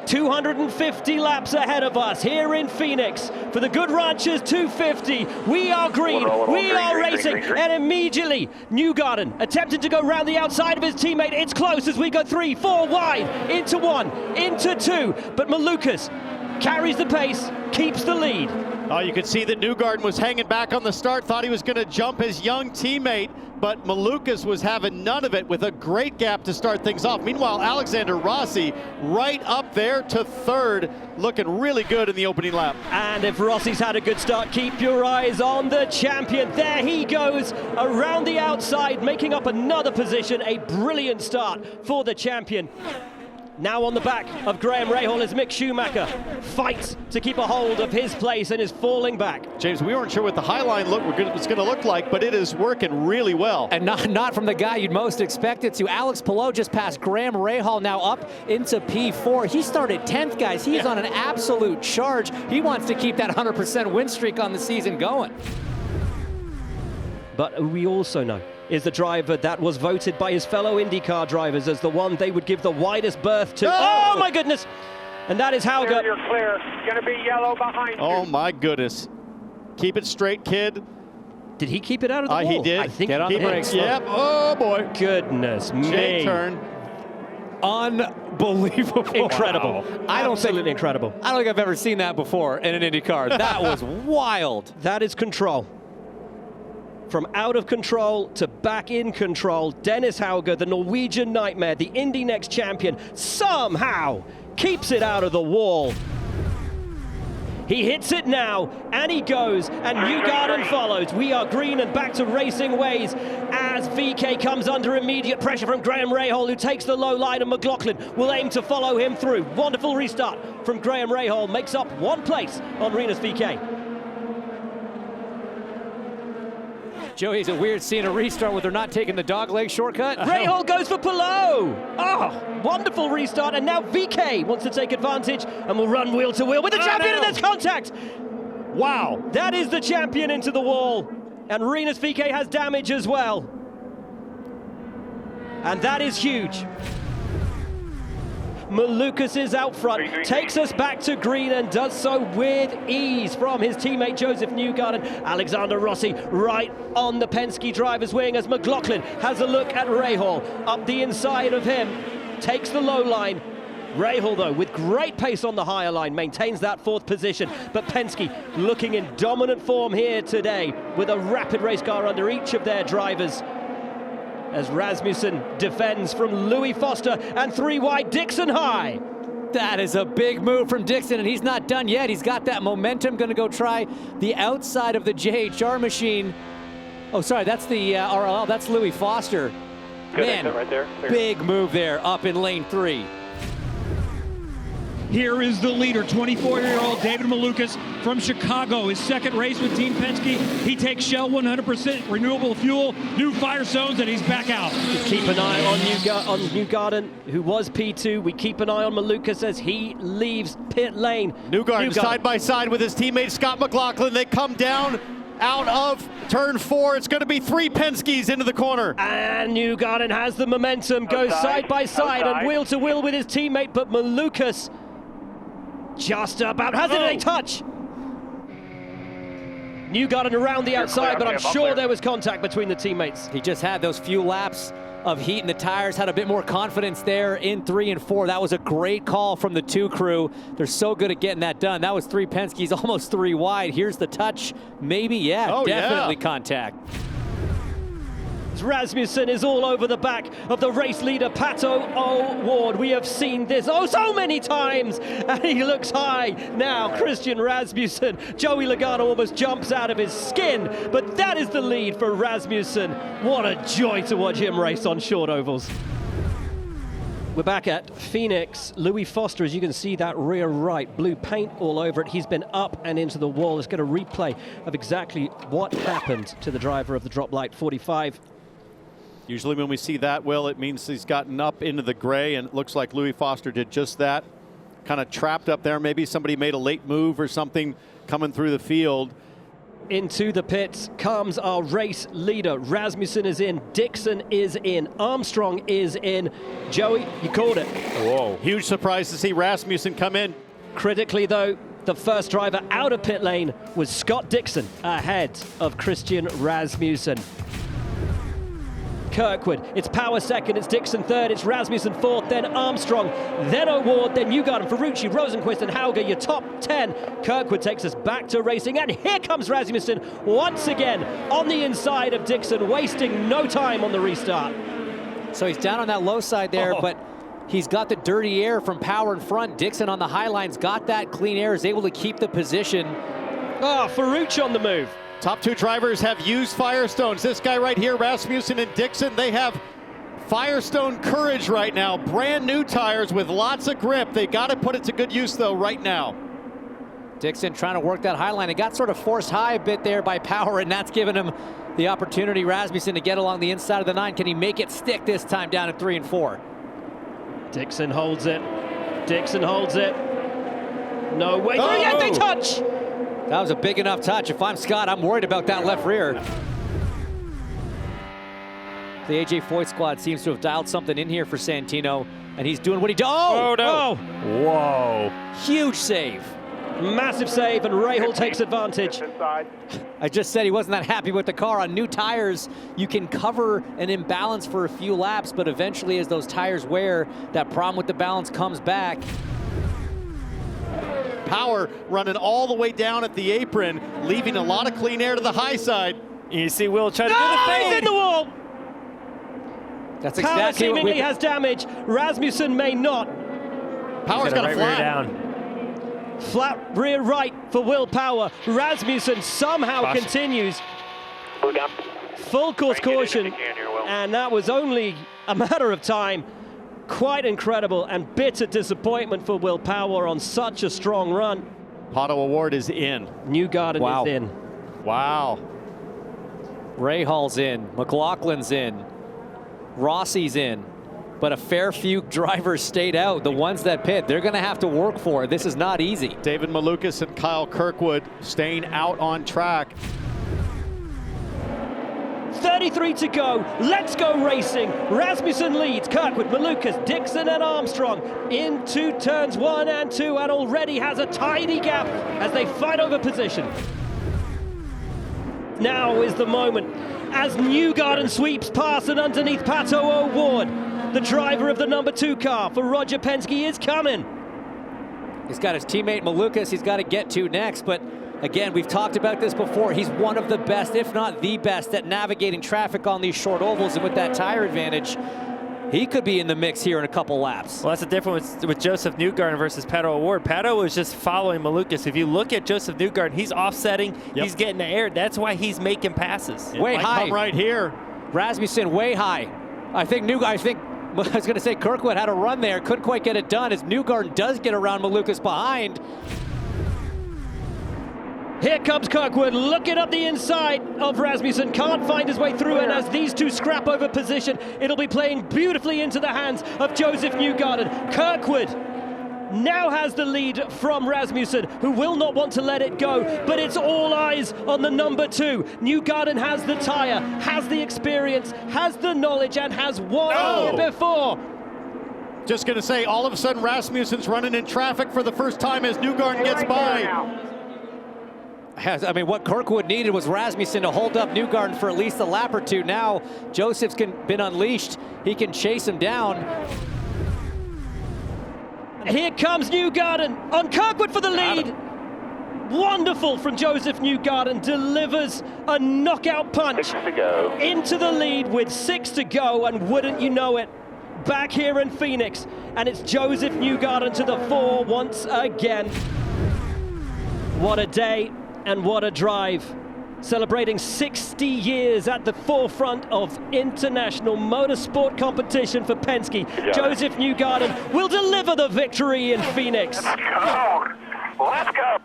250 laps ahead of us here in Phoenix for the Good Ranchers 250. We are green, we are racing, and immediately Newgarden attempting to go round the outside of his teammate. It's close as we go 3, 4 wide, into 1, into 2, but Malucas carries the pace, keeps the lead. Oh, you could see that Newgarden was hanging back on the start, thought he was going to jump his young teammate, but Malucas was having none of it with a great gap to start things off. Meanwhile, Alexander Rossi right up there to third, looking really good in the opening lap. And if Rossi's had a good start, keep your eyes on the champion. There he goes around the outside, making up another position. A brilliant start for the champion. Now on the back of Graham Rahal as Mick Schumacher fights to keep a hold of his place and is falling back. James, we weren't sure what the high line was going to look like, but it is working really well. And not from the guy you'd most expect it to. Alex Palou just passed Graham Rahal, now up into P4. He started 10th, guys. He's on an absolute charge. He wants to keep that 100% win streak on the season going. But we also know is the driver that was voted by his fellow IndyCar drivers as the one they would give the widest berth to. Oh my goodness! And that is Hauger. You're clear. Gonna be yellow behind you. Oh my goodness. Keep it straight, kid. Did he keep it out of the wall? He did. I think Get on the brakes. Yep. Oh boy. Goodness me. J-turn. Unbelievable. Incredible. Wow. Absolutely incredible. I don't think I've ever seen that before in an IndyCar. That was wild. That is control. From out of control to back in control, Dennis Hauger, the Norwegian nightmare, the Indy Next champion, somehow keeps it out of the wall. He hits it now, and he goes, and Newgarden follows. We are green and back to racing ways as VK comes under immediate pressure from Graham Rahal, who takes the low line, and McLaughlin will aim to follow him through. Wonderful restart from Graham Rahal, makes up 1 place on Renus VK. Joey, is it weird seeing a restart where they're not taking the dogleg shortcut? Rahal goes for Palou. Oh, wonderful restart. And now VK wants to take advantage and will run wheel to wheel with the champion, and there's contact. Wow, that is the champion into the wall. And Renus VK has damage as well. And that is huge. Malucas is out front, takes us back to green and does so with ease from his teammate Joseph Newgarden. Alexander Rossi right on the Penske driver's wing as McLaughlin has a look at Rahal. Up the inside of him, takes the low line. Rahal, though, with great pace on the higher line, maintains that 4th position. But Penske looking in dominant form here today with a rapid race car under each of their drivers. As Rasmussen defends from Louis Foster, and 3 wide, Dixon high. That is a big move from Dixon, and he's not done yet. He's got that momentum, going to go try the outside of the JHR machine. Oh, sorry, that's the RLL, that's Louis Foster. Good Man, exit right there. big move there up in lane 3. Here is the leader, 24-year-old David Malucas from Chicago. His 2nd race with Team Penske. He takes Shell 100% renewable fuel, new Firestones, and he's back out. Keep an eye on Newgarden, who was P2. We keep an eye on Malucas as he leaves pit lane. Newgarden side by side with his teammate Scott McLaughlin. They come down out of turn 4. It's going to be 3 Penskes into the corner. And Newgarden has the momentum, goes side by side and wheel to wheel with his teammate, but Malucas just about has it in a touch. Newgarden around the outside, but I'm sure there was contact between the teammates. He just had those few laps of heat in the tires, had a bit more confidence there in 3 and 4. That was a great call from the 2 crew. They're so good at getting that done. That was 3 Penskes, almost 3 wide. Here's the touch. Maybe, definitely contact. Rasmussen is all over the back of the race leader, Pato O'Ward. We have seen this so many times, and he looks high now. Christian Rasmussen, Joey Logano almost jumps out of his skin, but that is the lead for Rasmussen. What a joy to watch him race on short ovals. We're back at Phoenix. Louis Foster, as you can see, that rear right, blue paint all over it. He's been up and into the wall. Let's get a replay of exactly what happened to the driver of the drop light 45. Usually when we see that, Will, it means he's gotten up into the gray, and it looks like Louis Foster did just that. Kind of trapped up there. Maybe somebody made a late move or something coming through the field. Into the pits comes our race leader. Rasmussen is in, Dixon is in, Armstrong is in. Joey, you called it. Whoa. Huge surprise to see Rasmussen come in. Critically though, the first driver out of pit lane was Scott Dixon ahead of Christian Rasmussen. Kirkwood, it's Power second, it's Dixon third, it's Rasmussen fourth, then Armstrong, then O'Ward, then Newgarden, Ferrucci, Rosenquist and Hauger, your top 10. Kirkwood takes us back to racing, and here comes Rasmussen once again on the inside of Dixon, wasting no time on the restart. So he's down on that low side there, but he's got the dirty air from Power in front. Dixon on the high lines got that clean air, is able to keep the position. Oh, Ferrucci on the move. Top two drivers have used Firestones. This guy right here, Rasmussen and Dixon, they have Firestone courage right now. Brand new tires with lots of grip. They got to put it to good use though right now. Dixon trying to work that high line. It got sort of forced high a bit there by Power, and that's given him the opportunity, Rasmussen, to get along the inside of the 9. Can he make it stick this time down at 3 and 4? Dixon holds it. Dixon holds it. No way. Oh! Yet they touch. That was a big enough touch. If I'm Scott, I'm worried about that left rear. The AJ Foyt squad seems to have dialed something in here for Santino, and he's doing what he does. Oh, no. Whoa. Huge save. Massive save, and Rahal takes advantage. I just said he wasn't that happy with the car. On new tires, you can cover an imbalance for a few laps, but eventually as those tires wear, that problem with the balance comes back. Power running all the way down at the apron, leaving a lot of clean air to the high side. You see Will try to do Oh, the he's in fade. the wall. That's Power exactly what seemingly we... has damage. Rasmussen may not. Power's got a Right rear flat. down. Flat rear right for Will Power. Rasmussen somehow Caution. continues. Full course caution, and that was only a matter of time. Quite incredible and bitter disappointment for Will Power on such a strong run. Pato O'Ward is in. Newgarden Wow. is in. Wow. Rahal's in, McLaughlin's in, Rossi's in, but a fair few drivers stayed out. The ones that pit, they're going to have to work for it. This is not easy. David Malucas and Kyle Kirkwood staying out on track. 33 to go. Let's go racing. Rasmussen leads. Kirkwood, Malucas, Dixon and Armstrong into turns 1 and 2, and already has a tiny gap as they fight over position. Now is the moment as Newgarden sweeps past and underneath Pato O'Ward. The driver of the number 2 car for Roger Penske is coming. He's got his teammate Malucas he's got to get to next, but again, we've talked about this before. He's one of the best, if not the best, at navigating traffic on these short ovals, and with that tire advantage, he could be in the mix here in a couple laps. Well, that's the difference with Joseph Newgarden versus Pato O'Ward. Pato was just following Malucas. If you look at Joseph Newgarden, he's offsetting, he's getting the air. That's why he's making passes. Way high. Come right here. Rasmussen way high. I was going to say Kirkwood had a run there, couldn't quite get it done as Newgarden does get around Malucas behind. Here comes Kirkwood looking up the inside of Rasmussen, can't find his way through, and as these two scrap over position, it'll be playing beautifully into the hands of Joseph Newgarden. Kirkwood now has the lead from Rasmussen, who will not want to let it go, but it's all eyes on the number 2. Newgarden has the tire, has the experience, has the knowledge, and has won here before. Just going to say, all of a sudden, Rasmussen's running in traffic for the first time as Newgarden gets by. I mean, what Kirkwood needed was Rasmussen to hold up Newgarden for at least a lap or two. Now, Joseph's been unleashed. He can chase him down. Here comes Newgarden on Kirkwood for the lead. Wonderful from Joseph Newgarden, delivers a knockout punch into the lead with 6 to go, and wouldn't you know it, back here in Phoenix, and it's Joseph Newgarden to the fore once again. What a day. And what a drive. Celebrating 60 years at the forefront of international motorsport competition for Penske. Joseph Newgarden will deliver the victory in Phoenix. Let's go. Let's go.